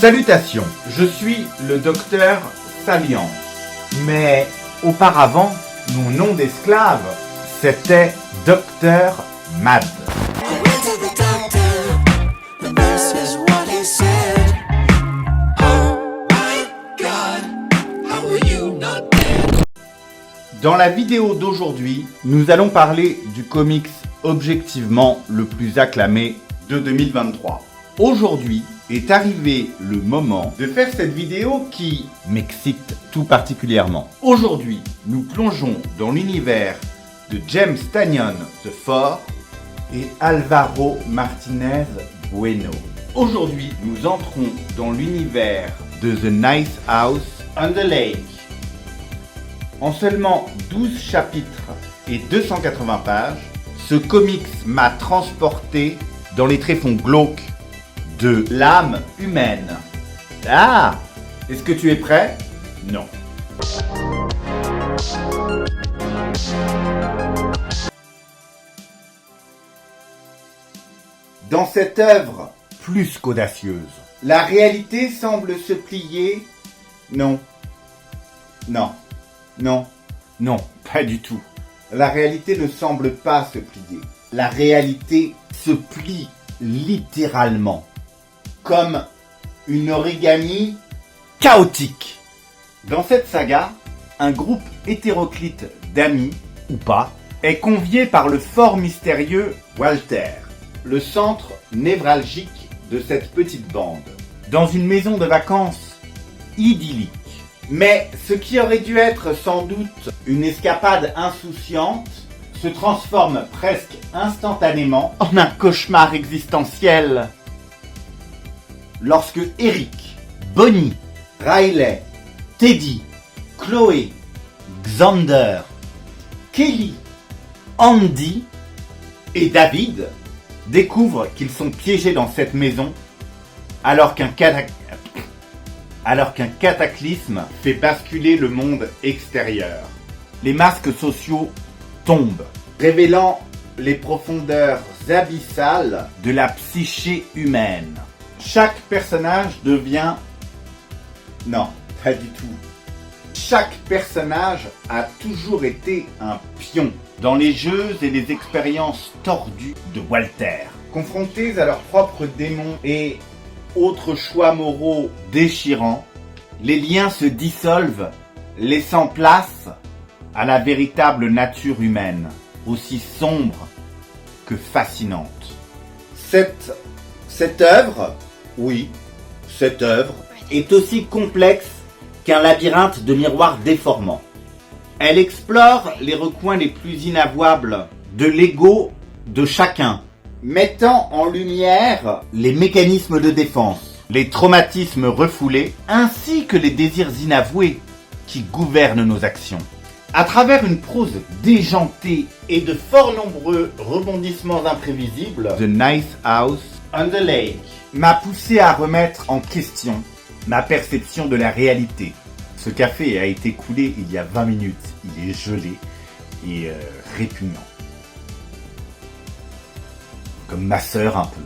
Salutations, je suis le docteur Salian. Mais auparavant, mon nom d'esclave, c'était Docteur Mad. Dans la vidéo d'aujourd'hui, nous allons parler du comics objectivement le plus acclamé de 2023. Aujourd'hui est arrivé le moment de faire cette vidéo qui m'excite tout particulièrement. Aujourd'hui, nous plongeons dans l'univers de James Tynion IV et Álvaro Martínez Bueno. Aujourd'hui, nous entrons dans l'univers de The Nice House on the Lake. En seulement 12 chapitres et 280 pages, ce comics m'a transporté dans les tréfonds glauques de l'âme humaine. Ah! Est-ce que tu es prêt? Non. Dans cette œuvre plus qu'audacieuse, la réalité semble se plier. Non. Non. Non. Non, pas du tout. La réalité ne semble pas se plier. La réalité se plie littéralement. Comme une origami chaotique. Dans cette saga, un groupe hétéroclite d'amis, ou pas, est convié par le fort mystérieux Walter, le centre névralgique de cette petite bande, dans une maison de vacances idyllique. Mais ce qui aurait dû être sans doute une escapade insouciante se transforme presque instantanément en un cauchemar existentiel. Lorsque Eric, Bonnie, Riley, Teddy, Chloé, Xander, Kelly, Andy et David découvrent qu'ils sont piégés dans cette maison alors qu'un cataclysme fait basculer le monde extérieur. Les masques sociaux tombent, révélant les profondeurs abyssales de la psyché humaine. Chaque personnage devient... Non, pas du tout. Chaque personnage a toujours été un pion dans les jeux et les expériences tordues de Walter. Confrontés à leurs propres démons et autres choix moraux déchirants, les liens se dissolvent, laissant place à la véritable nature humaine, aussi sombre que fascinante. Cette œuvre, oui, cette œuvre, est aussi complexe qu'un labyrinthe de miroirs déformants. Elle explore les recoins les plus inavouables de l'ego de chacun, mettant en lumière les mécanismes de défense, les traumatismes refoulés, ainsi que les désirs inavoués qui gouvernent nos actions. À travers une prose déjantée et de fort nombreux rebondissements imprévisibles, The Nice House on the Lake m'a poussé à remettre en question ma perception de la réalité. Ce café a été coulé il y a 20 minutes, il est gelé et répugnant. Comme ma sœur un peu.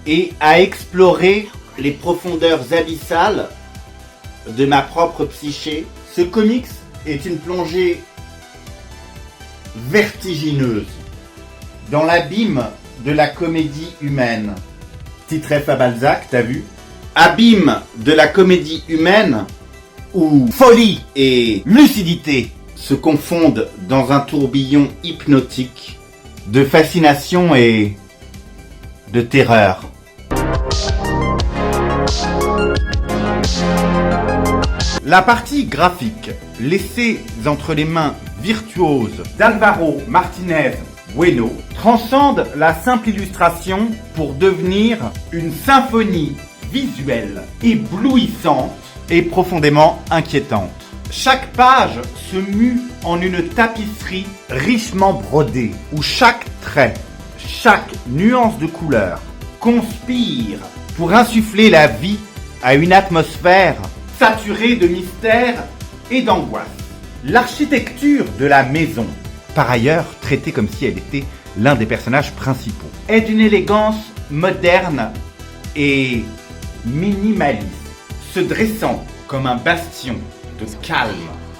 Et à explorer les profondeurs abyssales de ma propre psyché. Ce comics est une plongée vertigineuse dans l'abîme de la comédie humaine. Petit ref à Balzac, t'as vu? Abîme de la comédie humaine où folie et lucidité se confondent dans un tourbillon hypnotique de fascination et de terreur. La partie graphique, laissée entre les mains virtuoses d'Álvaro Martínez Bueno, transcende la simple illustration pour devenir une symphonie visuelle, éblouissante et profondément inquiétante. Chaque page se mue en une tapisserie richement brodée, où chaque trait, chaque nuance de couleur conspire pour insuffler la vie à une atmosphère saturée de mystère et d'angoisse. L'architecture de la maison, par ailleurs traitée comme si elle était l'un des personnages principaux, est d'une élégance moderne et minimaliste, se dressant comme un bastion de calme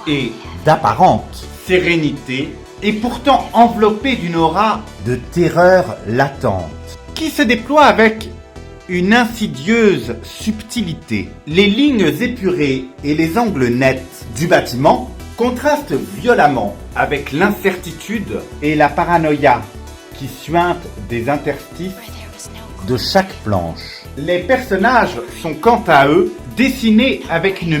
et d'apparente sérénité, et pourtant enveloppé d'une aura de terreur latente, qui se déploie avec une insidieuse subtilité. Les lignes épurées et les angles nets du bâtiment contrastent violemment avec l'incertitude et la paranoïa qui suintent des interstices de chaque planche. Les personnages sont quant à eux dessinés avec une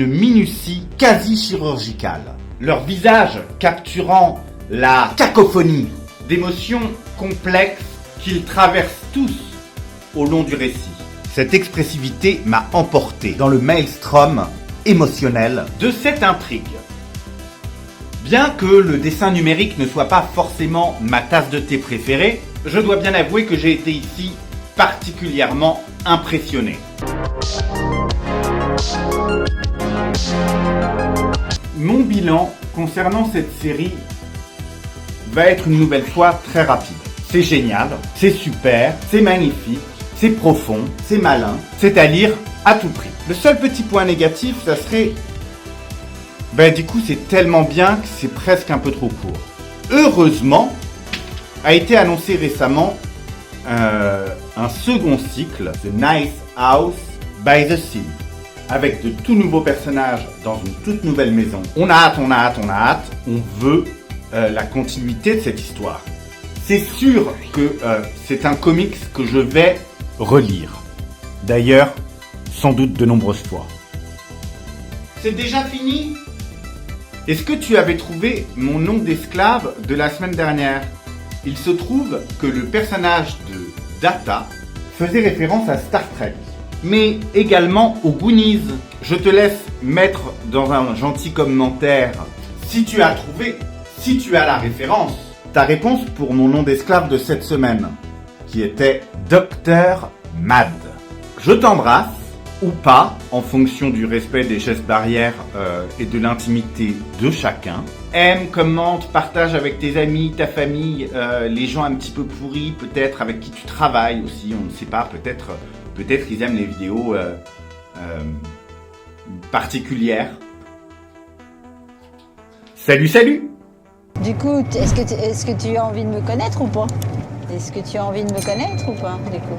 minutie quasi chirurgicale. Leur visage capturant la cacophonie d'émotions complexes qu'ils traversent tous au long du récit. Cette expressivité m'a emporté dans le maelstrom émotionnel de cette intrigue. Bien que le dessin numérique ne soit pas forcément ma tasse de thé préférée, je dois bien avouer que j'ai été ici particulièrement impressionné. Mon bilan concernant cette série va être une nouvelle fois très rapide. C'est génial, c'est super, c'est magnifique, c'est profond, c'est malin, c'est à lire à tout prix. Le seul petit point négatif, ça serait... du coup, c'est tellement bien que c'est presque un peu trop court. Heureusement, a été annoncé récemment un second cycle, The Nice House by the Sea, avec de tout nouveaux personnages dans une toute nouvelle maison. On a hâte, on veut la continuité de cette histoire. C'est sûr que c'est un comics que je vais relire. D'ailleurs, sans doute de nombreuses fois. C'est déjà fini ? Est-ce que tu avais trouvé mon nom d'esclave de la semaine dernière ? Il se trouve que le personnage de Data faisait référence à Star Trek, mais également aux Goonies. Je te laisse mettre dans un gentil commentaire si tu as trouvé, si tu as la référence, ta réponse pour mon nom d'esclave de cette semaine, qui était Dr Mad. Je t'embrasse, ou pas, en fonction du respect des gestes barrières et de l'intimité de chacun. Aime, commente, partage avec tes amis, ta famille, les gens un petit peu pourris, peut-être avec qui tu travailles aussi, on ne sait pas, peut-être ils aiment les vidéos particulières. Salut! Du coup, est-ce que tu as envie de me connaître ou pas ? Est-ce que tu as envie de me connaître ou pas, du coup ?